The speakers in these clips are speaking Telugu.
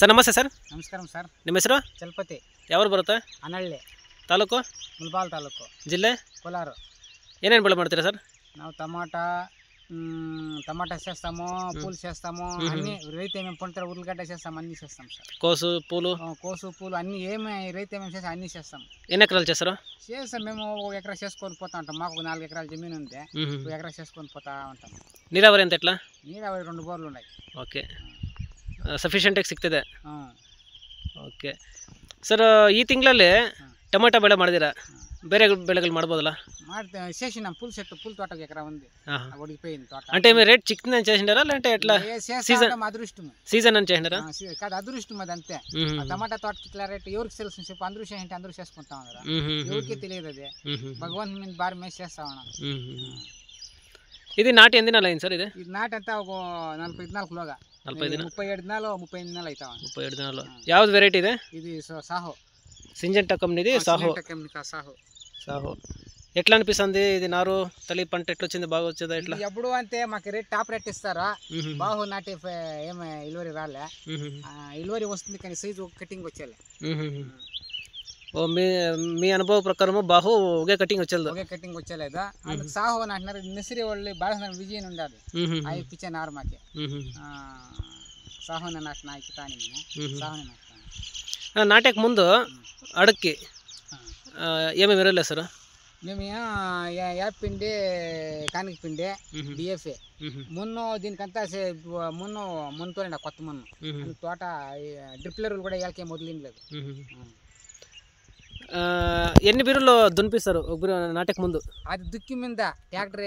ಸರ್ ನಮಸ್ತೆ ಸರ್. ನಮಸ್ಕಾರ ಸರ್. ನಿಮ್ಮ ಹೆಸರು? ಚಲಪತಿ. ಯಾವರು ಬರುತ್ತೆ? ಅನಳ್ಳಿ ತಾಲೂಕು? ಮುಳಬಾಗಿಲು ತಾಲೂಕು. ಜಿಲ್ಲೆ? ಕೋಲಾರ. ఏమేం ಬೆಳೆ ಮಾಡ್ತೀರಾ ಸರ್? ನಾವು టమాటా చేస్తాము, పూలు చేస్తాము, అన్ని రైతు ఏమేమి పండుతారో ఉర్లగడ్డ చేస్తాము, అన్ని చేస్తాం సార్. కోసు పూలు అన్ని ఏమి రైతు ఏమేమి చేస్తాం అన్ని చేస్తాం. ఎన్ని ఎకరాలు చేస్తారు? చేస్తాం మేము 1 ఎకరా చేసుకొని పోతా ఉంటాం. మాకు 4 ఎకరాల జమీన్ ఉంది, 1 ఎకరా చేసుకొని పోతా ఉంటాం. ನೀರಾವರಿ ಅಂತ ಎట్లా? ನೀರಾವರಿ 2 ಬೋರ್లు ఉన్నాయి. ಓಕೆ, ಸಫಿಷಿಯೆಂಟಾಗಿ ಸಿಗ್ತದೆ. ಓಕೆ ಸರ್, ಈ ತಿಂಗಳಲ್ಲಿ ಟೊಮೆಟೊ ಬೆಳೆ ಮಾಡಿದ್ದೀರಾ, ಬೇರೆ ಬೆಳೆಗಳು ಮಾಡ್ಬೋದಲ್ಲ? ಮಾಡ್ತೇವೆ. చేసి ನಮ್ಮ పూల తోట 1 ఎకరా ఉంది, ఒడిగిపోయింది తోట. అంటే మీరు రేట్ చిక్కిందని చేసిండారా లేదంటే ఎట్లా? సీజన్ అదృష్టం, సీజన్ అని చేసిండారా? కాదు, అదృష్టం అది అంతే. టమాటా తోటకి ఇట్లా రేట్ ఎవరికి తెలుసు చెప్పి అందరూ చేయంటే అందరూ చేసుకుంటాం కదా, ఎవరికి తెలియదు. అది భగవంతు మీద భారీ మేసి చేస్తా ఉన్నాం. ఇది నాటి ఎన్ని నెలలు అయింది సార్? ఇది నాటి అంతా ఒక 45 లోగా 37 దినాలు 38 దినాలు అవుతా. 37 దినాలు. యావది వెరైటీ ఇది? ఇది సాహో, సింజెంటా కంపెనీది సాహో. సాహో ఎట్లా అనిపిస్తుంది? ఇది నారు తల్లి పంట ఎట్లా వచ్చింది? బాగా వచ్చేదా ఎట్లా? ఎప్పుడు అంతే, మాకు రేట్ టాప్ రేట్ ఇస్తారా. బాహు నాటి ఏమి ఇలువరి రాలే, ఇలువరి వస్తుంది కానీ సైజు కటింగ్ వచ్చేలే. ఓ మీ అనుభవ ప్రకారం బాహు ఒకే కటింగ్ వచ్చేలేదా? అందుకు సాహో నాటినారు. నెసిరి వాళ్ళు బాగా విజయం ఉండాలి, అవి పిచ్చే నారు మాకి. సాహోన నాటిన తాని సాహోన నాటిన. నాటక ముందు అడక్కి ఏమేమి ఎరువులు వేస్తారు? మేము యాప్ పిండి, కానిక పిండి, డిఎఫ్ఏ. మున్ను దీనికంతా మున్నుతో కొత్త మున్ను తోట డ్రిప్ ఎరువులు కూడా ఏళ్ళకేం వదిలింది లేదు. ఎన్ని బీరులు దున్నిపిస్తారు నాటక ముందు? అది దుక్కి మీద ట్రాక్టర్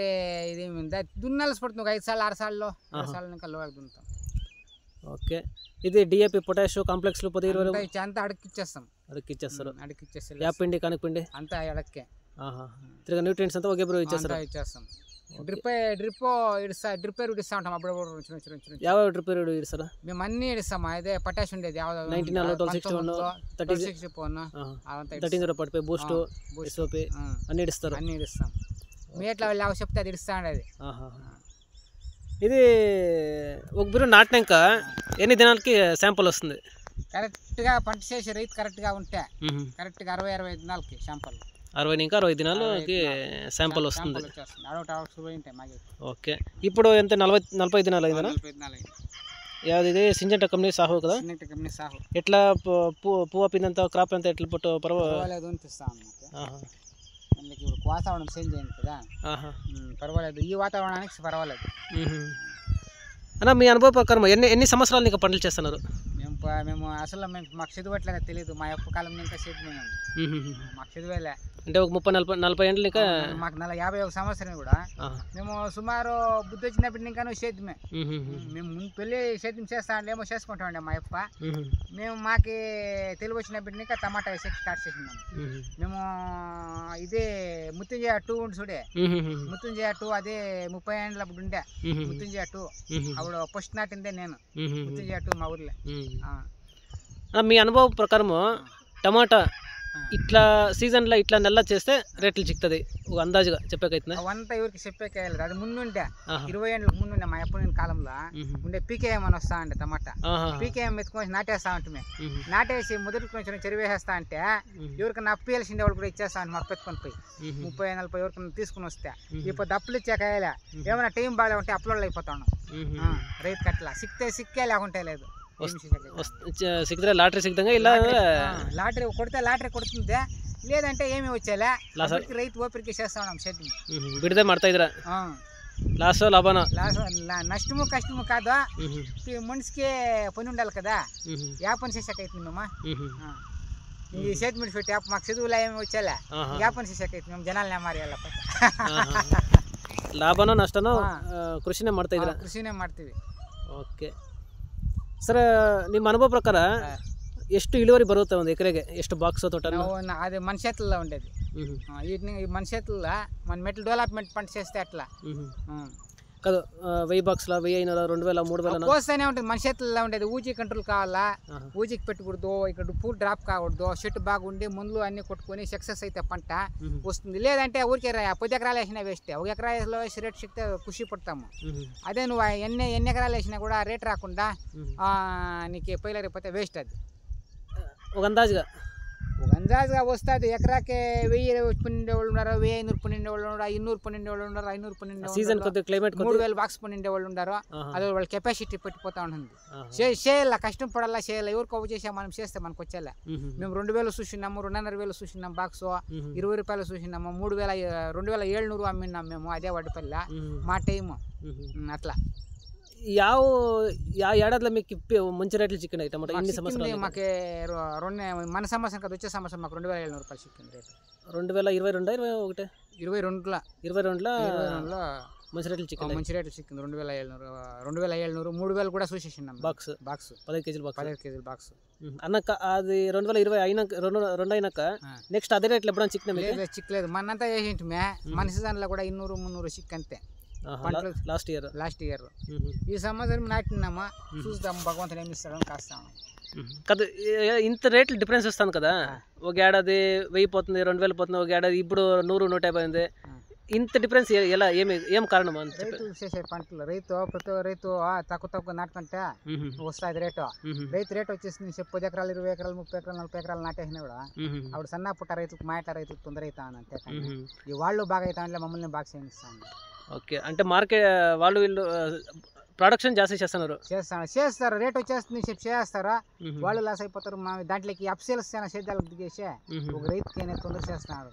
ఇది మీద దున్నాల్సి పడుతుంది. 5 సార్లు 6 సార్లు 6 సార్లు ఇంకా లోకి దున్నుతాం. ఓకే, ఇది డిఏపి, పొటాష్ కాంప్లెక్స్లు 10-20 అంతా అడక్కిచ్చేస్తాం. అడక్కిచ్చేస్తారు. యాప్ పిండి, కానిక పిండి అంతా అడక్కే. తిరిగి న్యూట్రియంట్స్ అంతా ఒకే బరువు ఇచ్చేస్తాం. డ్రిప్ ఎరువు ఇస్తా ఉంటాం అప్పుడప్పుడు. ಯಾವ డ్రిప్ ఎరువు ఇస్తారా? మేము అన్ని ఇస్తాం. అదే పొటాష్ ఉండేది 13 బూస్ట్ ఎస్ఓపి అన్ని ఇస్తారు. అన్ని ఇస్తాం. మీ ఎట్లా వాళ్ళు చెప్తే అది ఇస్తా ఉండేది. ఇది ఒక బిరు నాటినాక ఎన్ని దినాలకి శాంపుల్ వస్తుంది? కరెక్ట్గా పంట చేసే రైతు కరెక్ట్గా ఉంటే కరెక్ట్గా 60-65 దినాలకి శాంపుల్. 60 దినాలకి శాంపుల్ వస్తుంది. ఓకే, ఇప్పుడు ఎంత 40 దినాలు అయిందా? ఇది సింజెంటా కంపెనీ సాహో కదా? ఎట్లా పువ్వు పిందంతా క్రాప్ అంతా ఎట్లా పట్టు? పర్వాలేదు అనిపిస్తాం. ఇప్పుడు వాతావరణం చేంజ్ అయింది కదా, పర్వాలేదు. ఈ వాతావరణానికి పర్వాలేదు. అన్న, మీ అనుభవ ప్రకారం ఎన్ని సంవత్సరాలు ఇంకా పంటలు చేస్తున్నారు? మేము అసలు మాకు చదువుట్లేదా తెలియదు. మా యొక్క కాలం ఇంకా చదువు మాకు చదివేలే. అంటే ఒక 30-40 ఏళ్ళు ఇంకా మాకు 51 సంవత్సరం కూడా మేము సుమారు బుద్ధి వచ్చినప్పటి ఇంకా సేద్యమే. మేము ముందు పెళ్ళి సేద్యం చేస్తా అంటే ఏమో చేసుకుంటామండి మా యప్ప. మేము మాకి తెలివి వచ్చినప్పటి ఇంకా టమాటా వేసే స్టార్ట్ చేసినాము. మేము ఇదే ముత్తుంజయ 2 ఉండి చూడే, ముత్తుంజయ 2 అదే 30 ఏళ్ళ అప్పుడు ఉండే ముత్తుంజయ 2. అప్పుడు ఫస్ట్ నాటిందే నేను ముత్తుంజయ 2 మా ఊర్లో. మీ అనుభవం ప్రకారము టమాటా ఇట్లా సీజన్లో ఇట్లా నెల చేస్తే రేట్లు చిక్తుంది ఒక అందాజుగా చెప్పేకైతుందా? అవంతా ఎవరికి చెప్పేకేయాలి. అది ముందుంటే 20 ఏళ్ళకి ముందుండే మా ఎప్పుడు కాలంలో ఉండే పీకేఎం అని వస్తా అంటే టమాటా పీకేఎం ఎత్తుకొని నాటేస్తా ఉంటుంది. నాటేసి మొదటి కొంచెం చెరువేసేస్తా అంటే ఎవరికన్నా అప్పు వేయాల్సిండే వాళ్ళు కూడా ఇచ్చేస్తా అంటే మాకు పెట్టుకొని పోయి 30-40 ఎవరికన్నా తీసుకుని వస్తే ఇప్పుడు అప్పులు ఇచ్చాకేయాలి. ఏమైనా టైం బాగా ఉంటే అప్పులో అయిపోతా ఉన్నాం. రైతు కట్ల సిక్కే లేకుంటే లేదు. లాటరీ సిద్ధంగా ఇలా లాటరీ కొడితే లాటరీ కొడుతుంది, లేదంటే ఏమి వచ్చేలే. రైతు ఓపిక చేస్తా ఉన్నాం. సేద్యం బిడదే ಮಾಡ್ತಾ ಇದ್ರ లాస్ లాభాన నష్టము కష్టము కాదు. మనిషికి పని ఉండాలి కదా, యా పని చేసాకైతుంది మేము. ఈ సేద్యం మీద పెట్టి మాకు చదువులో ఏమి వచ్చేలే, యా పని చేసాకైతుంది మేము జనాలనే మారి లాభాನ ನಷ್ಟನ ಕೃಷಿನೇ ಮಾಡ್ತಾ ಇದ್ರ? ಕೃಷಿನೇ ಮಾಡ್ತೀವಿ. ಓಕೆ ಸರ್, ನಿಮ್ಮ ಅನುಭವ ಪ್ರಕಾರ ಎಷ್ಟು ಇಳುವರಿ ಬರುತ್ತೆ ಒಂದು ಎಕರೆಗೆ? ಎಷ್ಟು ಬಾಕ್ಸ್ తోట? అది మన చేతుల్లో ఉండేది. వీటిని మన చేతుల్లో మన మెటల్ డెవలప్మెంట్ పంట చేస్తే అట్లా. కాదు 1000 బాక్స్లా 1500 2000 3000 కోస్తూనే ఉంటుంది మన చేతుల్లో ఉండేది. ఊజీ కంట్రోల్ కావాలా, ఊజీకి పెట్టకూడదు, ఇక్కడ పూల్ డ్రాప్ కాకూడదు, చెట్టు బాగుండి ముందు అన్ని కొట్టుకొని సక్సెస్ అయితే పంట వస్తుంది. లేదంటే ఊరికే 10 ఎకరాలు వేసినా వేస్ట్. 1 ఎకరాలో వేసి రేట్ చెప్తే ఖుషి పడతాము. అదే నువ్వు ఎన్ని ఎకరాలు వేసినా కూడా రేట్ రాకుండా నీకు పైలరిపోతే వేస్ట్. అది ఒక అందాజుగా వస్తుంది. ఎకరాకే 1000 పండిండే వాళ్ళు ఉన్నారు, 1500 పండిండే వాళ్ళు ఉన్నారు, 500 పండిండే వాళ్ళు ఉన్నారు, 500 పండిండే సీజన్ కొద్దిగా క్లైమేట్ 3000 బాక్స్ పండిండే వాళ్ళు ఉన్నారు. అది వాళ్ళ కెపాసిటీ పెట్టిపోతా ఉంటుంది. చేయాల, కష్టం పడాలా, చేయాలి. ఎవరు కవ్వు చేసా మనం చేస్తే మనకు వచ్చేలా. మేము 2000 చూసినాము, 2500 చూసినాం బాక్స్, 20 రూపాయలు చూసినాము, 2700 అమ్మినాం మేము. అదే వడ్డపల్లి మా టైము అట్లా. ఏడాదిలో మీకు మంచి రేట్లు చిక్కినాయి టమాటా? ఎన్ని సంవత్సరాలు? మాకు మన సంవత్సరం కదా, వచ్చే సంవత్సరం మాకు 2700 రూపాయలు చిక్కింది రేటు. 2022 22లో మంచి రేట్లు చిక్కింది. 2700 3000 కూడా చూసేసినాం. బాక్స్ 15 కేజీలు బాక్స్, 15 కేజీల బాక్స్ అన్నాక అది 2020 అయినాక రెండు అయినాక నెక్స్ట్ అదే రేట్లు ఎప్పుడైనా చిక్కినా? చిక్కలేదు. మనంతా వేసింటి మన సీజన్లో కూడా 200 300 చిక్ అంతే. లాస్ట్ ఇయర్ ఈ సంవత్సరం నాటినామా, చూద్దాం భగవంతుడు ఏమి ఇస్తాడని కాస్తాము. కదా ఇంత రేట్లు డిఫరెన్స్ వస్తుంది కదా. ఒక ఏడాది 1000 పోతుంది, 2000 పోతుంది, ఒక ఏడాది ఇప్పుడు 100 150 ఉంది. ఇంత డిఫరెన్స్ ఎలా, ఏం కారణం? రైతు చేసే పంటలు, ప్రతి రైతు తక్కువ నాటుకుంటే వస్తుంది రేటు. రేట్ వచ్చేసి 10 ఎకరాలు 20 ఎకరాలు 30 ఎకరాలు 40 ఎకరాలు నాటేసినా కూడా అప్పుడు సన్న పుట్ట రైతులకు మా ఇట్లా రైతులకు తొందర అవుతాను అంతే. ఈ వాళ్ళు బాగా అవుతా మమ్మల్ని బాగా చేయిస్తాను. ఓకే, అంటే మార్కెట్ వాళ్ళు వీళ్ళు ప్రొడక్షన్ జాస్తి చేస్తారు, రేట్ వచ్చేస్తుంది చెప్పి చేస్తారా, వాళ్ళు లాస్ అయిపోతారు. దాంట్లోకి అప్సేల్స్ సేద్యాలకు దిగేసి ఒక రైతుకి తొందర చేస్తున్నారు.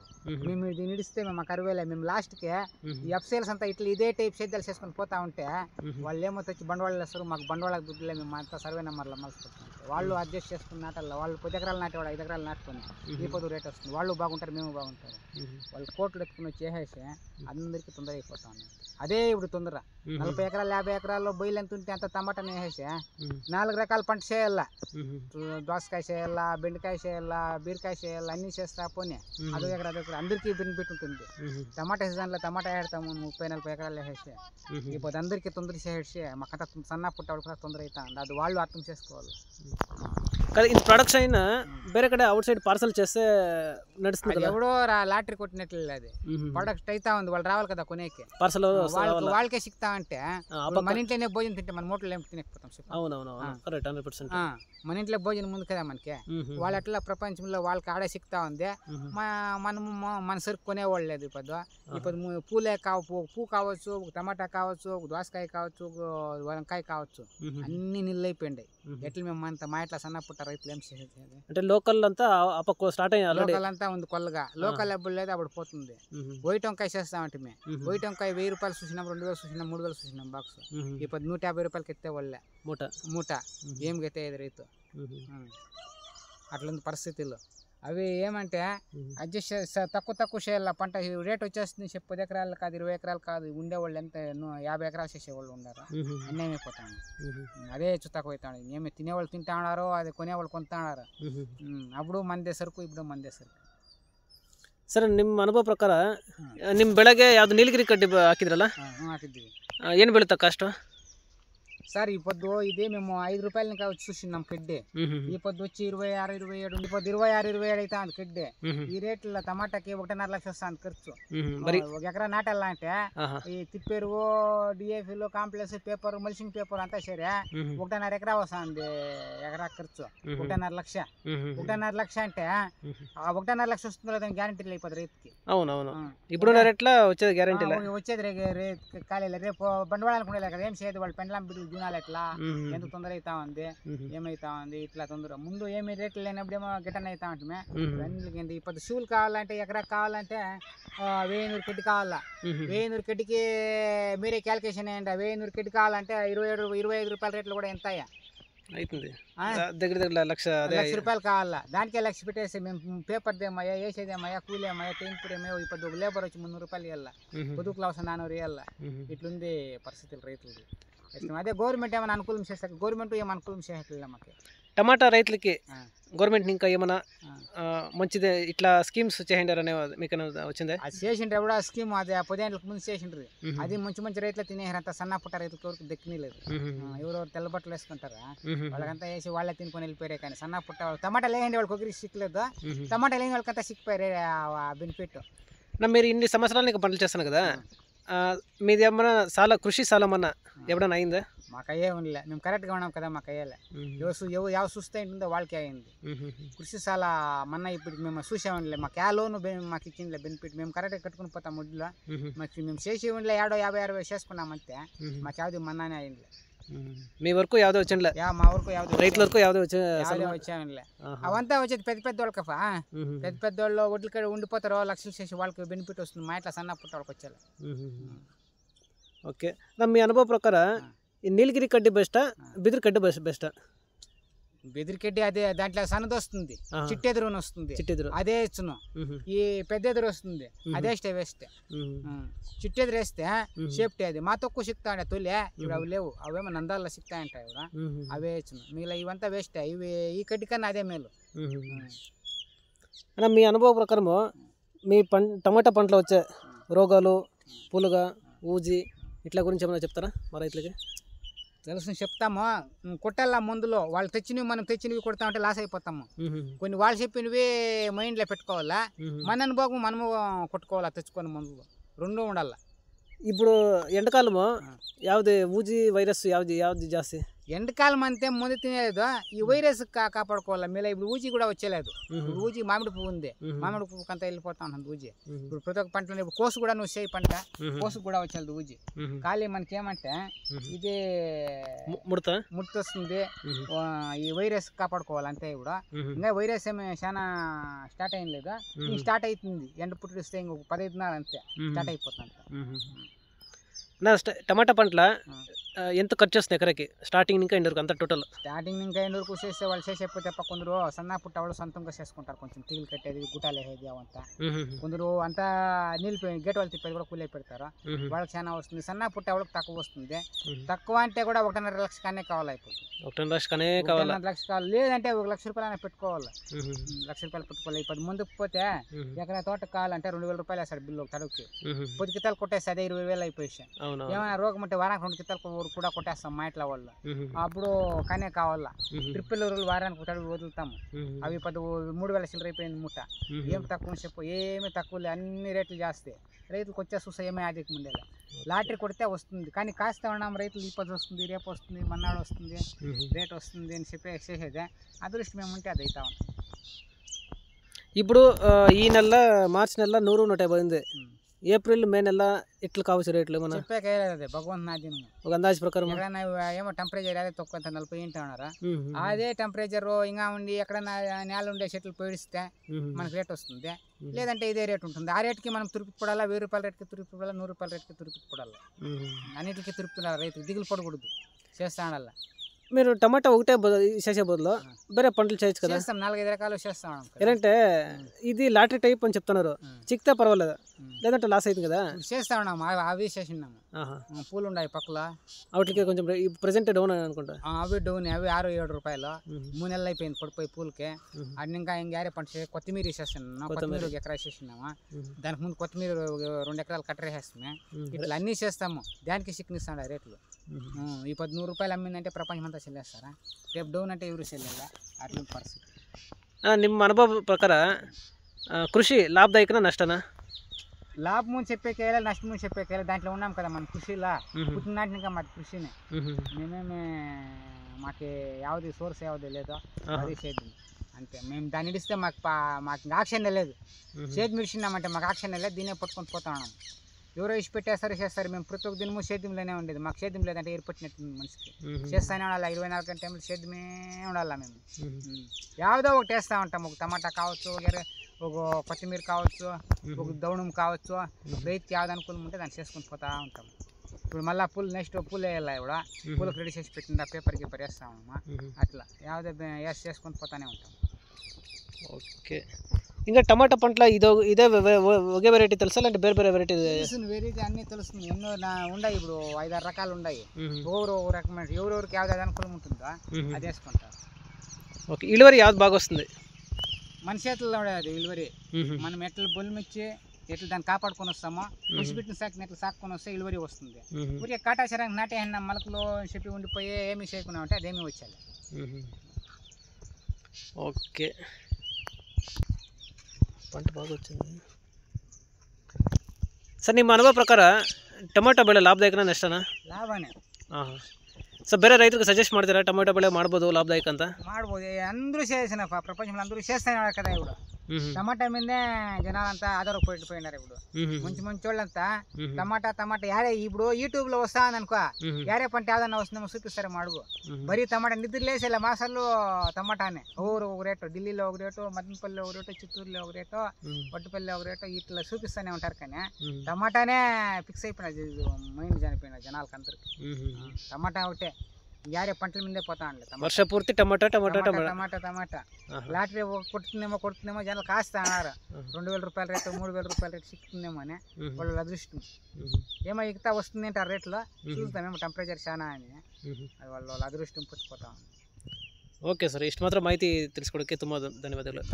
మేము ఇది నిడిస్తే మేము కరువేలే. మేము లాస్ట్కి ఈ అప్సేల్స్ అంతా ఇట్లా ఇదే టైప్ సేద్యాలు చేసుకొని పోతా ఉంటే వాళ్ళు ఏమో వచ్చి బండవాళ్ళు వేస్తారు. మాకు బండవాళ్ళకి దుడ్డులే, మేము అంతా సర్వే నెంబర్లో మలుసుకుంటాం. వాళ్ళు అడ్జస్ట్ చేసుకుని నాటల్లో వాళ్ళు 10 ఎకరాలు నాటేవాడు 5 ఎకరాలు నాటుకొని ఈ పొద్దు రేట్ వస్తుంది. వాళ్ళు బాగుంటారు, మేము బాగుంటారు. వాళ్ళు కోట్లు ఎత్తుకుని వచ్చేసేసి అందరికీ తొందర అయిపోతా ఉన్నాయి. అదే ఇప్పుడు తొందర 40 ఎకరాలు 50 ఎకరాల్లో బొయ్యలు ఎంత ఉంటే అంత టమాటాని వేసేసి 4 రకాల పంట చేయాల. దోసకాయ చేయాలా, బెండకాయ చేయాలా, బీరకాయ చేయాలా, అన్ని చేస్తా పోనీ అదొక ఎకరా అందరికీ బెనిఫిట్ ఉంటుంది. టమాటా సీజన్లో టమాటా వేస్తాము 30-40 ఎకరాలు వేసేసి ఇప్పుడు అందరికీ తొందర చేసేసి మాకంతా సన్న పుట్ట కూడా తొందర అవుతా ఉంది. అది వాళ్ళు అర్థం చేసుకోవాలి. కానీ ఇది ప్రొడక్షన్ అయినా వేరే కಡೆ అవుట్ సైడ్ పార్సల్ చేస్తే నడుస్తుంది. ఎవడో లాటరీ కొట్టినట్లు అది ప్రొడక్ట్ అవుతా ఉంది. వాళ్ళు రావాలి కదా కొనేకి, పార్సల్ వాళ్ళకే సిక్తా అంటే మన ఇంట్లోనే భోజనం తింటే మన మూటలు ఏమి తినకపోతాం. అవునవును, కరెక్ట్ 100%. మన ఇంట్లో భోజనం ముందు కదా మనకి. వాళ్ళు అట్లా ప్రపంచంలో వాళ్ళకి ఆడే సిక్తా ఉంది. మనము మన సరుకు కొనేవాళ్ళు లేదు. ఇప్పుడు పువ్వు కావచ్చు, టమాటా కావచ్చు, దోసకాయ కావచ్చు, వంకాయ కావచ్చు, అన్ని నీళ్ళు అయిపోయింది. ఎట్లా మేము అంతా మా ఇట్లా సన్న పుట్ట రైతులు ఏం చేసేది అంటే లోకల్ అంతా స్టార్ట్ అయ్యాయి. లోకల్ అంతా ఉంది కొల్లగా. లోకల్ ఎప్పుడు లేదు అప్పుడు పోతుంది. వైట్ వంకాయ చేస్తామంటే మేము వైట్ వంకాయ 1000 రూపాయలు చూసినాం, 2000 చూసినాం, 3000 చూసినాం బాక్స్. ఇప్పుడు 150 రూపాయలకి ఎత్తే వాళ్ళే మూట ఏం గెత్తేది రైతు. అట్లుంది పరిస్థితుల్లో. అవి ఏమంటే అడ్జస్ట్ తక్కువ చేయాల పంట. రేట్ వచ్చేస్తుంది 10 ఎకరాలు కాదు, 20 ఎకరాలు కాదు. ఉండేవాళ్ళు ఎంత 50 ఎకరాలు చేసేవాళ్ళు ఉన్నారు. అన్నేమైపోతాను. అదే తక్కువ అవుతాడు. ఏమి తినేవాళ్ళు తింటా ఉన్నారు, అది కొనేవాళ్ళు కొంటా ఉన్నారు. అప్పుడు ಮಂದೇ ಸರಕು, ఇప్పుడు ಮಂದೇ ಸರಕು. ಸರ್, ನಿಮ್ಮ ಅನುಭವ ಪ್ರಕಾರ ನಿಮ್ಮ ಬೆಳೆಗೆ ಯಾವುದು ನೀಲಗಿರಿ ಕಡ್ಡಿ ಹಾಕಿದ್ರಲ್ಲ, ಹಾಕಿದ್ದೀವಿ. ಏನು ಬೀಳುತ್ತಾ ಕಾಸ್ಟ್ సార్? ఈ పొద్దు ఇదే మేము 5 రూపాయలని చూసినాం కడ్డే. ఈ పొద్దు వచ్చి 26, 27. ఈ పొద్దు 26, 27 అయితే అంత కడ్డే. ఈ రేట్లో టమాటాకి 1.5 లక్ష వస్తుంది ఖర్చు. ఒక ఎకరా నాటాలా అంటే ఈ తిప్పేరువు, డిఏఫీలు, కాంప్లెక్స్ పేపర్, మల్చింగ్ పేపర్ అంతా సరే 1.5 ఎకరా వస్తుంది ఎకరా ఖర్చు. 1.5 లక్ష. 1.5 లక్ష అంటే ఆ 1.5 లక్ష వస్తుందో లేదని గ్యారంటీ అయిపోతుంది రైతుకి. అవునవును, ఇప్పుడు రేట్లా వచ్చేది గ్యారంటీ వచ్చేది ఖాళీ. రేపు బండవాళ్ళకు ఉండేది కదా, ఏం చేయదు. వాళ్ళు పెండ్లాం బిడ్డలు ఎట్లా ఎంత తొందర అవుతా ఉంది, ఏమైతా ఉంది ఇట్లా తొందర. ముందు ఏమి రేట్లు లేనప్పుడు ఏమో గిటన్ అవుతా ఉంటుంది. అన్నింటి ఇప్పుడు షూలు కావాలంటే ఎకరా కావాలంటే 1000 కడ్డి కావాలా. 1000 కడ్డికి మీరే క్యాల్కులేషన్ అయ్యండి. 1000 కడ్డి కావాలంటే 25 రూపాయల రేట్లు కూడా ఎంత అవుతుంది. దగ్గర లక్ష రూపాయలు కావాలా. దానికే లక్ష పెట్టేసి మేము పేపర్ దేమయ్యా, వేసేదేమయ్యా, కూలేమయ్యా, టెంపురేమో. ఇప్పుడు లేబర్ వచ్చి 300 రూపాయలు ఇవ్వాలా, పొదుపులు అవసరం 400 ఇవ్వాలా. ఇట్లుంది పరిస్థితులు రైతులు. అదే గవర్నమెంట్ ఏమైనా అనుకూలం చేస్తారు. గవర్నమెంట్ ఏమైనా అనుకూలం చేయట్లేదు మాకు. టమాటా రైతులకి ఆ. గవర్నమెంట్ ఇంకా ఏమైనా ఆ. మంచిది ఇట్లా స్కీమ్స్ చేయండి అనే మీకు వచ్చిందా? అది చేసిండ్రు కూడా స్కీమ్, అది 10 ఏళ్ళకి ముందు చేసిండ్రు. అది మంచి రైతులు తినేసారంత, సన్న పుట్ట రైతుల వరకు దక్కినలేదు. ఎవరెవరు తెల్ల బట్టలు వేసుకుంటారా వాళ్ళకంతా వేసి వాళ్ళే తినుకొని వెళ్ళిపోయారే. కానీ సన్న పుట్ట వాళ్ళు టమాటా లేని వాళ్ళకి ఒకరికి సిక్కలేదు, టమాటా లేని వాళ్ళకంతా సిక్కిపోయారే బెనిఫిట్. మీరు ఇన్ని సంవత్సరాలు ఇంకా పంటలు చేస్తాను కదా, మీది ఏమన్నా చాలా కృషి సాలమన్నా ఎప్పుడన్నా అయిందా? మాకు అయ్యే ఉండలే, మేము కరెక్ట్గా ఉన్నాం కదా, మాకు అయ్యేలే. ఎవరు చూస్తే ఉంటుందో వాళ్ళకి అయింది. కృషి చాలా మన్నా ఇప్పుడు మేము చూసేవాళ్ళే, మాకు ఆ లోను మాకు ఇచ్చిందిలే బెనిఫిట్. మేము కరెక్ట్గా కట్టుకుని పోతాం ముడ్లో, మాకు మేము చేసి ఉండలే 50-60 చేసుకున్నాం అంతే. మాకు యావది మన్నానే అయింది. మీ వరకు యావదో వచ్చిందిలే, మా వరకు యావది, రైతుల వరకు యావదో వచ్చానులే. అవంతా వచ్చేది పెద్ద వాళ్ళకి, పెద్ద వాళ్ళు ఒడ్లు కడ ఉండిపోతారు, లక్షలు చేసి వాళ్ళకి బెనిఫిట్ వస్తుంది. మా ఇట్లా సన్న పుట్ట వాళ్ళకి వచ్చేలా. ఓకే, మీ అనుభవ ప్రకారం ఈ నీలగిరి కడ్డీ బెస్టా, బిదిరి కడ్డీ బెస్టా? బెదిరికెడ్డి అదే, దాంట్లో సన్నది వస్తుంది, చిట్టెదురు వస్తుంది, అదే ఇచ్చును. ఈ పెద్ద ఎదురు వస్తుంది, అదే స్టే వేస్తే. చిట్టెదురు వేస్తే సేఫ్టీ, అది మా తక్కువ సిక్తాండే తొలే. ఇప్పుడు అవి లేవు, అవేమో నందాల్లో సిక్తాయంటాయి కూడా, అవే ఇచ్చును. మిగిలిన ఇవంతా వేస్ట్. ఇవి ఈ కడ్డి కన్నా అదే మేలు. మీ అనుభవ ప్రకారము మీ టమాటా పంటలో వచ్చే రోగాలు, పులుగా, ఊజి ఇట్లా గురించి ఏమైనా చెప్తారా మా రైతులకి? తెలుసు, చెప్తాము. కొట్టాల మందులో వాళ్ళు తెచ్చినవి మనం తెచ్చినవి కొడతామంటే లాస్ అయిపోతాము. కొన్ని వాళ్ళు చెప్పినవి మైండ్లో పెట్టుకోవాలా, మన అనుభవం మనము కొట్టుకోవాలా, తెచ్చుకొని మందులు రెండూ ఉండాల. ఇప్పుడు ఎండాకాలము యావది ఊజి వైరస్ యావది జాస్తి? ఎండాకాలం అంతే ముందు తినేలేదు, ఈ వైరస్ కాపాడుకోవాలి. మీలో ఇప్పుడు ఊజి కూడా వచ్చేలేదు. ఇప్పుడు ఊజి మామిడి పువ్వు ఉంది, మామిడి పువ్వు అంతా వెళ్ళిపోతా ఉంటుంది ఊజి. ఇప్పుడు ప్రతి ఒక్క పంటలో ఇప్పుడు కోసు కూడా నువ్వు చేయి పంట, కోసు కూడా వచ్చేది ఊజి. ఖాళీ మనకి ఏమంటే ఇది ముడత వస్తుంది, ఈ వైరస్ కాపాడుకోవాలి అంతే. కూడా ఇంకా వైరస్ ఏమి చాలా స్టార్ట్ అయ్యింది లేదా, స్టార్ట్ అవుతుంది. ఎండ పుట్టిస్తే ఇంకొక 15 దినాలు అంతే స్టార్ట్ అయిపోతుంది. టమాటా పంటల ఎంత ఖర్చు వస్తుంది ఎకరకి, స్టార్టింగ్ ఇంకా ఎండ్ వరకు అంతా టోటల్? స్టార్టింగ్ ఇంకా ఎండ్ వరకు చేస్తే వాళ్ళు చేసేపోతే కొందరు సన్న పుట్ట వాళ్ళు సొంతంగా చేసుకుంటారు, కొంచెం తీగలు కట్టేది, గుట్టాలు వేసేది అవంతా. కొందరు అంతా నీళ్ళు గేట్ వాళ్ళు తిప్పేది కూడా కూలే పెడతారు, వాళ్ళకి చాలా వస్తుంది. సన్న పుట్ట వాళ్ళకి తక్కువ వస్తుంది. తక్కువ అంటే కూడా 1.5 లక్ష కానీ కావాలి. ఇప్పుడు 1.5 లక్ష కావాలి, 1.5 లక్ష కావాలి. లేదంటే 1 లక్ష రూపాయలు పెట్టుకోవాలి, 1 లక్ష రూపాయలు పెట్టుకోవాలి. ఇప్పుడు ముందుకు పోతే ఎకరా తోట కావాలంటే 2,000 రూపాయలు వేస్తాడు బిల్లు తడుకి. 10 కితాలు కొట్టేస్తే అదే 20,000 అయిపోయి. ఏమైనా రోగం ఉంటే వారానికి 2 కితాలు కూడా కొట్టేస్తాం మా ఇంట్లో వాళ్ళు. అప్పుడు కానీ కావాలా, ట్రిప్పుల్ వారానికి ఒకటి వదులుతాము. అవి 3,000 చిల్లర అయిపోయింది మూట. ఏం తక్కువ చెప్పు, ఏమి తక్కువ, అన్ని రేట్లు జాస్తి. రైతులకు వచ్చే చూసా ఏమీ ఆదికి ముందేలా. లాటరీ కొడితే వస్తుంది, కానీ కాస్త ఉన్నాం రైతులు. ఈ పది వస్తుంది, రేపు వస్తుంది, మన్నాడు వస్తుంది, రేట్ వస్తుంది అని చెప్పి చేసేదే. అదృష్టం ఏముంటే అది అవుతా ఉంటాం. ఇప్పుడు ఈ నెల మార్చి నెల 100-150 ఉంది. ఏప్రిల్ మే నెల ఎట్లా కావచ్చు రేట్లు? ఏమన్నా చెప్పేది భగవంతు నా దీని ఒక అందాజు ప్రకారం ఏమో టెంపరేచర్ అదే తక్కువ 40 ఉంటారా, అదే టెంపరేచర్ ఇంకా ఉండి ఎక్కడైనా నేల ఉండే చెట్లు పేడిస్తే మనకి రేట్ వస్తుంది. లేదంటే ఇదే రేట్ ఉంటుంది. ఆ రేట్కి మనం తురుపు పడాలా, 1000 రూపాయల రేట్కి తురుపు పడాలా, 100 రూపాయల రేట్కి తురుపు పడాలా. అన్నిటికీ తురుపుతున్నారు రైతులు, దిగులు పడకూడదు, చేస్తా ఉండాల. మీరు టమాటా ఒకటే చేసే బదులు వేరే పంటలు చేయొచ్చు కదా? 4-5 రకాలు చేస్తాం. ఏంటంటే ఇది లాటరీ టైప్ అని చెప్తున్నారు, చిక్తే పర్వాలేదు, లేదంటే లాస్ అవుతుంది కదా? చేస్తా ఉన్నాము, అవి చేసినాము. పూలు ఉన్నాయి పక్కల, వాటికి కొంచెం ప్రెసెంట్ డౌన్ అనుకుంటా. అవి డౌన్, అవి 6-7 రూపాయలు. 3 నెలలు అయిపోయింది పడిపోయి పూలకి. అది ఇంకా వేరే పంట కొత్తిమీర వేసేస్తున్నాము. కొత్తిమీర 1 ఎకరా వేసేసినాము. దానికి ముందు కొత్తిమీర 2 ఎకరాలు కట్టరేసేస్తున్నాయి. ఇట్లా అన్నీ చేస్తాము. దానికి సిక్కినిస్తాడు రేట్లు. ఈ 100 రూపాయలు అమ్మిందంటే ప్రపంచం అంతా చెల్లేస్తారా? రేపు డౌన్ అంటే ఎవరు చెల్లేదా? అట్లా పరిస్థితి. ನಿಮ್ಮ అనుభవ ప్రకార కృషి లాభదాయకనా నష్టనా? లాభము చెప్పేకేయాలి, నష్టము చెప్పేకేయాలి. దాంట్లో ఉన్నాం కదా మనం కృషిలా. పుట్టినాటి ఇంకా మాకు కృషినే. మేమేమి మాకు యావది సోర్స్ యావది లేదో అది సేద్యం అంతే. మేము దాన్ని ఇడిస్తే మాకు ఆక్షన్ లేదు. సేద్యం ఇడిచినామంటే మాకు ఆక్షన్ లేదు. దీన్నే పట్టుకొని పోతా ఉన్నాం. ఎవరో ఇచ్చి పెట్టేస్తారు, చేస్తారు. మేము ప్రతి ఒక్క దినము సేద్యంలోనే ఉండేది. మాకు సేద్యం లేదంటే ఏర్పట్టినట్టు మనిషికి. చేస్తానే ఉండాలి, 24 గంటల టైంలో సేద్యమే ఉండాలి. మేము యావదో ఒకటి వేస్తూ ఉంటాం. ఒక టమాటా కావచ్చు, ఒక కొత్తిమీర కావచ్చు, ఒక దౌణం కావచ్చు. రైతుకి యావది అనుకూలం ఉంటే దాన్ని చేసుకొని పోతా ఉంటాం. ఇప్పుడు మళ్ళీ పూలు నెక్స్ట్ పూలు వేయాలి. కూడా పూలకు రెడీ చేసి పెట్టింది, పేపర్ గీపర్ వేస్తామమ్మా. అట్లా యావదో చేసుకొని పోతానే ఉంటాం. ఓకే, ఇంకా టమాటా పంటల ఇదే ఒకే వెరైటీ తెలుసా, అంటే వేరే వేరే వెరైటీ? వెరైటీ అన్నీ తెలుస్తుంది. ఎన్నో ఉన్నాయి, ఇప్పుడు 5-6 రకాలు ఉన్నాయి. ఒక్కొక్కరు ఒక రకమైన, ఎవరెవరికి యావది అనుకూలం ఉంటుందో అది వేసుకుంటారు. ఓకే, ఇలువరి యావత్ బాగా వస్తుంది మన చేతుల్లో ఉండేది ఇలువరి. మనం ఎట్లా బొల్మిచ్చి ఎట్లా దాన్ని కాపాడుకొని వస్తామో పులిసిపెట్టిన సాకిని ఎట్లా సాక్కుని వస్తే ఇలువరి వస్తుంది. ఊరికే కాటాచారానికి నాటేసిన మలకలో చెప్పి ఉండిపోయి ఏమీ చేయకుండా ఉంటే అదేమీ వచ్చేది. ఓకే, పంట బాగా వచ్చింది సార్. ನಿಮ್ಮ ಅನುಭವ ಪ್ರಕಾರ ಟೊಮೊಟೊ ಬೆಳೆ ಲಾಭದಾಯಕನ ನಷ್ಟನಾ? లాభానే. ಸರ್ ಬೇರೆ ರೈತರಿಗೆ ಸಜೆಸ್ಟ್ ಮಾಡ್ತೀರಾ ಟೊಮೊಟೊ ಬೆಳೆ ಮಾಡ್ಬೋದು ಲಾಭದಾಯಕ ಅಂತ? ಮಾಡ್ಬೋದು, అందరూ చేసిన ప్రపంచంలో అందరూ చేస్తున్నారు కదా. ఇప్పుడు టమాటా మీదే జనాలంతా ఆధారపడిపోయినారు. ఇప్పుడు మంచి మంచి వాళ్ళంతా టమాటా యాడే ఇప్పుడు యూట్యూబ్ లో వస్తా అనుకో, యాడే పంట ఏదన్నా వస్తుందేమో చూపిస్తారు అడుగు. బరీ టమాటా నిద్ర లేసేలా మాసాలు టమాటానే ఊరు ఒక రేటు, ఢిల్లీలో ఒక రేటు, మదనపల్లిలో ఒక రేటు, చిత్తూరులో ఒక రేటు, వడ్డుపల్లిలో ఒక రేటు, ఇట్లా చూపిస్తూనే ఉంటారు. కానీ టమాటానే ఫిక్స్ అయిపోయినది మైండ్ చనిపోయిన జనాలకి అందరికి. టమాటా ఒకటే యారే పంటల మీదే పోతా ఉండలేదు. వర్ష పూర్తి టమాటా టమాటా టమాటా టమాటా లాటరీ కొడుతుందేమో జనాలు కాస్తా అన్నారు. 2,000 రూపాయల రేటు, 3,000 రూపాయల రేటు సిక్కుందేమో అని వాళ్ళ అదృష్టం. ఏమో ఎగుతా వస్తుంది అంటే ఆ రేట్లో చూస్తామేమో టెంపరేచర్ చాలా అని, అది వాళ్ళ అదృష్టం పుట్టిపోతా ఉంది. ఓకే ಸರ್, ಇಷ್ಟು ಮಾತ್ರ ಮಾಹಿತಿ ತಿಳಿಸ್ಕೊಡೋಕ್ಕೆ ತುಂಬ ಧನ್ಯವಾದಗಳು.